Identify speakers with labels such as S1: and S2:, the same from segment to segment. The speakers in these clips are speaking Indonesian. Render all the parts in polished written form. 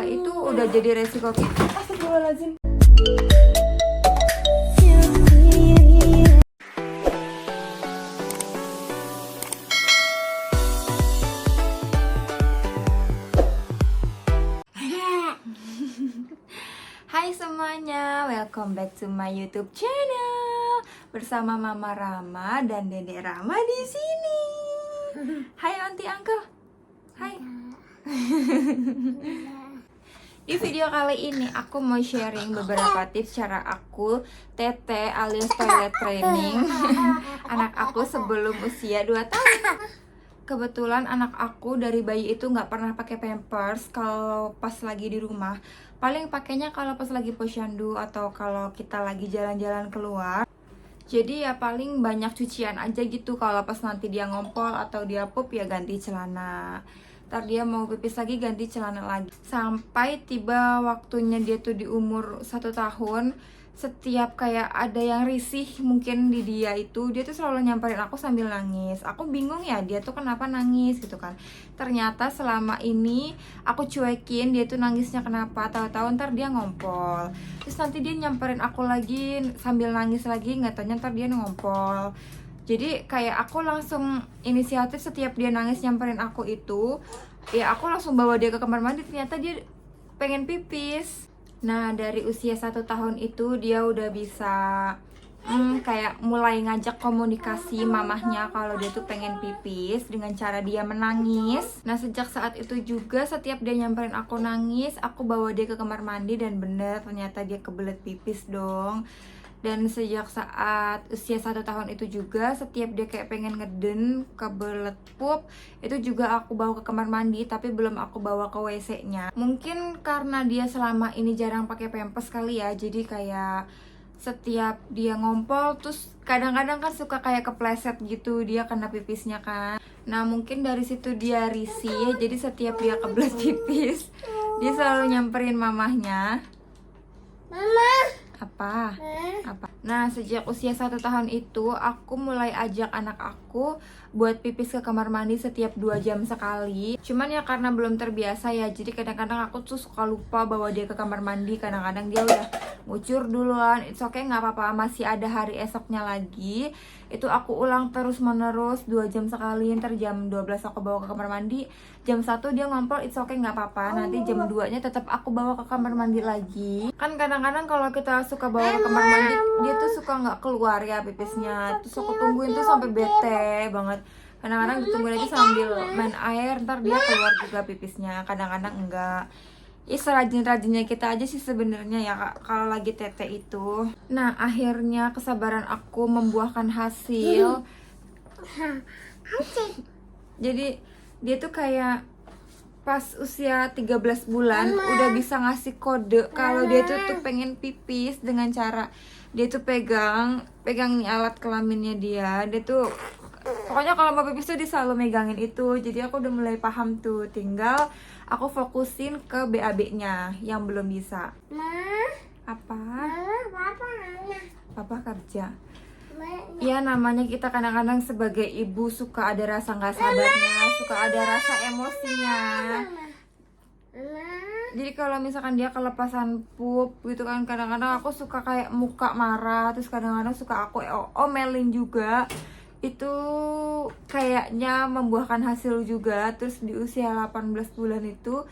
S1: itu udah jadi resiko kita. Astagfirullahaladzim. Hai semuanya, welcome back to my YouTube channel bersama Mama Rama dan Dedek Rama di sini. Hai Aunty Uncle. Hai. Di video kali ini aku mau sharing beberapa tips cara aku tete alias toilet training anak aku sebelum usia 2 tahun. Kebetulan anak aku dari bayi itu nggak pernah pakai pampers kalau pas lagi di rumah. Paling pakainya kalau pas lagi posyandu atau kalau kita lagi jalan-jalan keluar. Jadi ya paling banyak cucian aja gitu. Kalau pas nanti dia ngompol atau dia pup ya ganti celana. Ntar dia mau pipis lagi ganti celana lagi. Sampai tiba waktunya dia tuh di umur 1 tahun. Setiap kayak ada yang risih mungkin di dia itu, dia tuh selalu nyamperin aku sambil nangis. Aku bingung ya dia tuh kenapa nangis gitu kan. Ternyata selama ini aku cuekin dia tuh nangisnya kenapa, tahu-tahu ntar dia ngompol. Terus nanti dia nyamperin aku lagi sambil nangis lagi, nggak tanya ntar dia ngompol. Jadi kayak aku langsung inisiatif setiap dia nangis nyamperin aku itu, ya aku langsung bawa dia ke kamar mandi. Ternyata dia pengen pipis. Nah dari usia 1 tahun itu dia udah bisa kayak mulai ngajak komunikasi mamahnya kalau dia tuh pengen pipis dengan cara dia menangis. Nah sejak saat itu juga setiap dia nyamperin aku nangis, aku bawa dia ke kamar mandi dan bener ternyata dia kebelet pipis dong. Dan sejak saat usia 1 tahun itu juga setiap dia kayak pengen ngeden, kebelet pup, itu juga aku bawa ke kamar mandi tapi belum aku bawa ke WC-nya. Mungkin karena dia selama ini jarang pakai pampers kali ya, jadi kayak setiap dia ngompol terus kadang-kadang kan suka kayak kepleset gitu dia kena pipisnya kan. Nah mungkin dari situ dia risih, jadi setiap dia kebelet pipis dia selalu nyamperin mamahnya. Mama. Apa? Nah sejak usia 1 tahun itu aku mulai ajak anak aku buat pipis ke kamar mandi setiap 2 jam sekali. Cuman ya karena belum terbiasa ya, jadi kadang-kadang aku tuh suka lupa bawa dia ke kamar mandi. Kadang-kadang dia udah ngucur duluan. It's okay, nggak apa-apa, masih ada hari esoknya lagi. Itu aku ulang terus menerus 2 jam sekali. Ntar jam 12 aku bawa ke kamar mandi, jam 1 dia ngompol, it's okay, nggak apa-apa. Nanti jam 2 nya tetap aku bawa ke kamar mandi lagi. Kan kadang-kadang kalau kita suka bawa ke kamar mandi, dia tuh suka nggak keluar ya pipisnya. Terus aku tungguin tuh sampai bete banget. Kadang-kadang ditungguin aja sambil main air, ntar dia keluar juga pipisnya. Kadang-kadang enggak. Ya serajin-rajinnya kita aja sih sebenarnya ya kalau lagi tete itu. Nah akhirnya kesabaran aku membuahkan hasil. Jadi dia tuh kayak pas usia 13 bulan udah bisa ngasih kode kalau dia tuh pengen pipis dengan cara dia tuh pegang nih alat kelaminnya dia tuh pokoknya kalau mau pipis tuh dia selalu megangin itu. Jadi aku udah mulai paham tuh, tinggal aku fokusin ke BAB-nya yang belum bisa. Apa? Papa kerja. Ya namanya kita kadang-kadang sebagai ibu suka ada rasa nggak sabarnya, suka ada rasa emosinya. Jadi kalau misalkan dia kelepasan pup gitu kan, kadang-kadang aku suka kayak muka marah, terus kadang-kadang suka aku omelin juga. Itu kayaknya membuahkan hasil juga. Terus di usia 18 bulan itu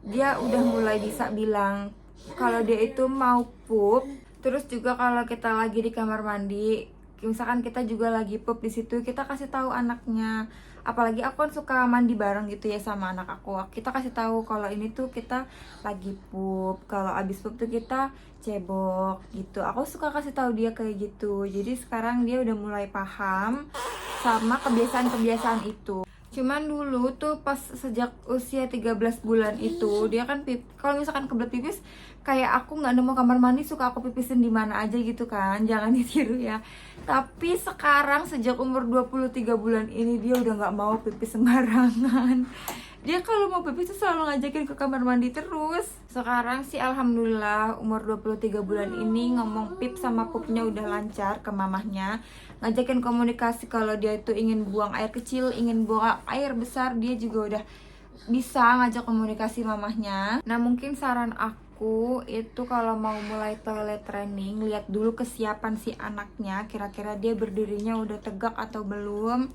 S1: dia udah mulai bisa bilang kalau dia itu mau pup. Terus juga kalau kita lagi di kamar mandi, misalkan kita juga lagi pup di situ, kita kasih tahu anaknya. Apalagi aku kan suka mandi bareng gitu ya sama anak aku. Kita kasih tahu kalau ini tuh kita lagi pup, kalau abis pup tuh kita cebok gitu. Aku suka kasih tahu dia kayak gitu. Jadi sekarang dia udah mulai paham sama kebiasaan-kebiasaan itu. Cuman dulu tuh pas sejak usia 13 bulan itu dia kan kalau misalkan kebelet pipis, kayak aku nggak nemu kamar mandi suka aku pipisin di mana aja gitu kan. Jangan ditiru ya. Tapi sekarang sejak umur 23 bulan ini dia udah nggak mau pipis sembarangan. Dia kalau mau pipis tuh selalu ngajakin ke kamar mandi terus. Sekarang sih alhamdulillah umur 23 bulan ini ngomong pip sama pupnya udah lancar ke mamahnya. Ngajakin komunikasi kalau dia itu ingin buang air kecil, ingin buang air besar, dia juga udah bisa ngajak komunikasi mamahnya. Nah mungkin saran aku itu kalau mau mulai toilet training, lihat dulu kesiapan si anaknya, kira-kira dia berdirinya udah tegak atau belum,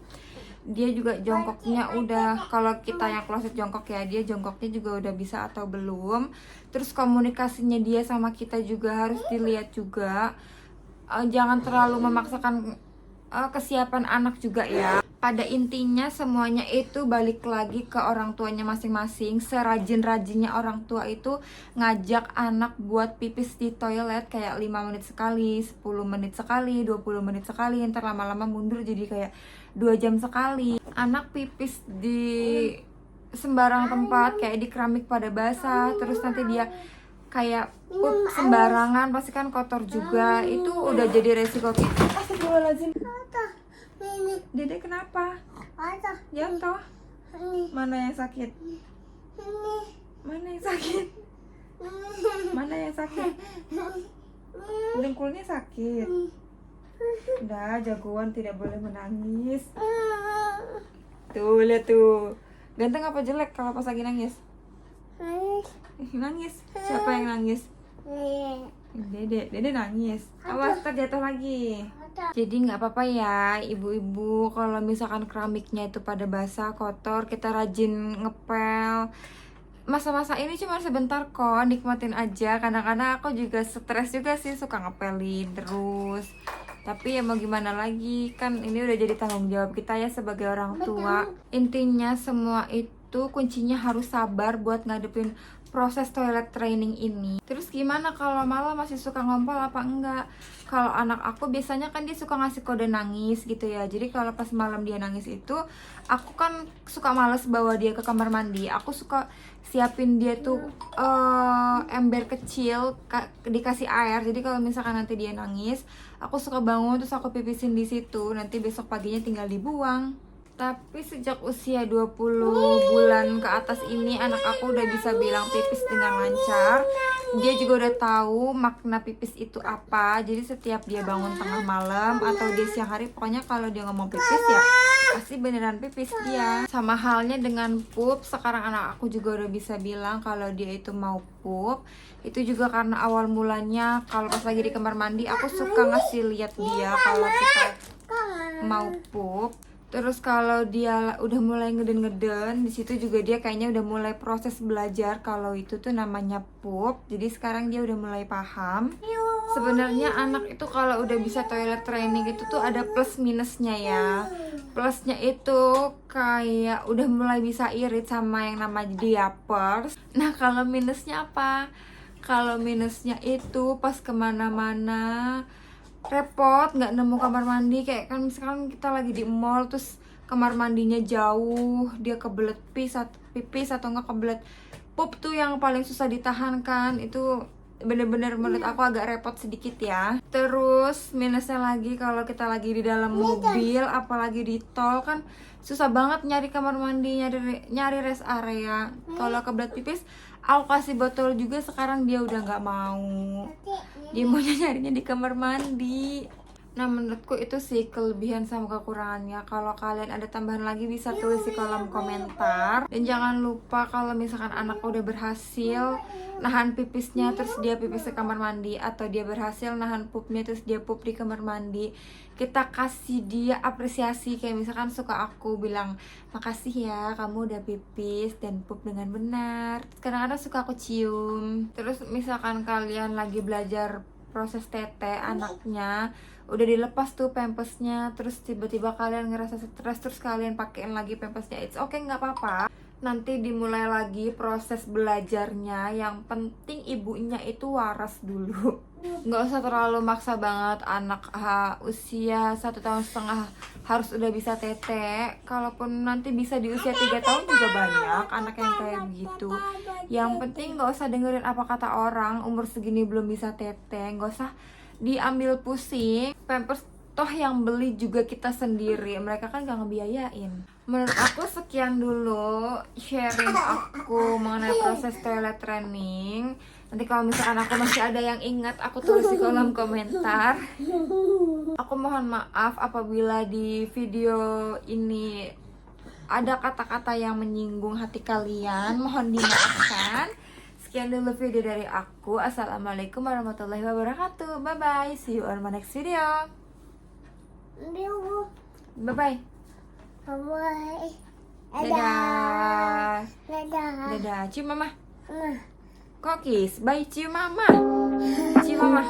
S1: dia juga jongkoknya udah, kalau kita yang kloset jongkok ya, dia jongkoknya juga udah bisa atau belum. Terus komunikasinya dia sama kita juga harus dilihat juga. Jangan terlalu memaksakan kesiapan anak juga ya. Pada intinya semuanya itu balik lagi ke orang tuanya masing-masing. Serajin-rajinnya orang tua itu ngajak anak buat pipis di toilet kayak 5 menit sekali, 10 menit sekali, 20 menit sekali, ntar lama-lama mundur jadi kayak 2 jam sekali. Anak pipis di sembarang tempat kayak di keramik pada basah, terus nanti dia kayak sembarangan, pasti kan kotor juga. Itu udah jadi resiko kita. Astagfirullahaladzim. Dede kenapa? Jatuh. Mana yang sakit? Mana yang sakit? Mana yang sakit? Dengkulnya sakit. Udah, jagoan tidak boleh menangis. Tuh, lihat tuh. Ganteng apa jelek kalau pas lagi nangis? Nangis. Siapa yang nangis? Dede nangis. Awas terjatuh lagi. Jadi nggak apa-apa ya ibu-ibu kalau misalkan keramiknya itu pada basah kotor, kita rajin ngepel. Masa-masa ini cuma sebentar kok, nikmatin aja. Kadang-kadang aku juga stres juga sih, suka ngepelin terus. Tapi ya mau gimana lagi, kan ini udah jadi tanggung jawab kita ya sebagai orang tua. Intinya semua itu kuncinya harus sabar buat ngadepin proses toilet training ini. Terus gimana kalau malah masih suka ngompol apa enggak? Kalau anak aku biasanya kan dia suka ngasih kode nangis gitu ya. Jadi kalau pas malam dia nangis itu, aku kan suka males bawa dia ke kamar mandi. Aku suka siapin dia tuh ember kecil dikasih air. Jadi kalau misalkan nanti dia nangis, aku suka bangun terus aku pipisin di situ. Nanti besok paginya tinggal dibuang. Tapi sejak usia 20 bulan ke atas ini anak aku udah bisa bilang pipis dengan lancar. Dia juga udah tahu makna pipis itu apa. Jadi setiap dia bangun tengah malam atau dia siang hari, pokoknya kalau dia ngomong pipis ya pasti beneran pipis dia. Sama halnya dengan pup, sekarang anak aku juga udah bisa bilang kalau dia itu mau pup. Itu juga karena awal mulanya kalau pas lagi di kamar mandi aku suka ngasih lihat dia kalau kita mau pup. Terus kalau dia udah mulai ngeden-ngeden, di situ juga dia kayaknya udah mulai proses belajar kalau itu tuh namanya pup. Jadi sekarang dia udah mulai paham. Sebenarnya anak itu kalau udah bisa toilet training itu tuh ada plus minusnya ya. Plusnya itu kayak udah mulai bisa irit sama yang namanya diapers. Nah kalau minusnya apa? Kalau minusnya itu pas kemana-mana repot, nggak nemu kamar mandi. Kayak kan misalkan kita lagi di mall terus kamar mandinya jauh, dia kebelet pipis atau nggak kebelet pup, tuh yang paling susah ditahan kan. Itu bener-bener menurut aku agak repot sedikit ya. Terus minusnya lagi kalau kita lagi di dalam mobil, apalagi di tol kan susah banget nyari kamar mandi, nyari rest area. Kalau kebelet pipis, aku kasih botol juga, sekarang dia udah nggak mau. Dia maunya nyarinya di kamar mandi. Nah menurutku itu sih kelebihan sama kekurangannya. Kalau kalian ada tambahan lagi bisa tulis di kolom komentar. Dan jangan lupa kalau misalkan anak udah berhasil nahan pipisnya terus dia pipis di kamar mandi, atau dia berhasil nahan pupnya terus dia pup di kamar mandi, kita kasih dia apresiasi. Kayak misalkan suka aku bilang, makasih ya kamu udah pipis dan pup dengan benar. Kadang-kadang suka aku cium. Terus misalkan kalian lagi belajar proses tete anaknya, udah dilepas tuh pampasnya, terus tiba-tiba kalian ngerasa stres, terus kalian pakein lagi pampasnya, it's okay, nggak apa-apa. Nanti dimulai lagi proses belajarnya. Yang penting ibunya itu waras dulu. Nggak usah terlalu maksa banget anak usia 1,5 tahun harus udah bisa tete. Kalaupun nanti bisa di usia 3 tahun juga banyak anak yang kayak begitu. Yang penting nggak usah dengerin apa kata orang, umur segini belum bisa tete, nggak usah diambil pusing. Pampers toh yang beli juga kita sendiri, mereka kan gak ngebiayain. Menurut aku sekian dulu sharing aku mengenai proses toilet training. Nanti kalau misalkan aku masih ada yang ingat, aku tulis di kolom komentar. Aku mohon maaf apabila di video ini ada kata-kata yang menyinggung hati kalian, mohon dimaafkan. Sekian dulu video dari aku. Assalamualaikum warahmatullahi wabarakatuh. Bye bye. See you on my next video. Bye bye.
S2: Bye.
S1: Dadah.
S2: Dadah.
S1: Dadah. Cium mama. Kokis. Bye cium mama. Cium mama.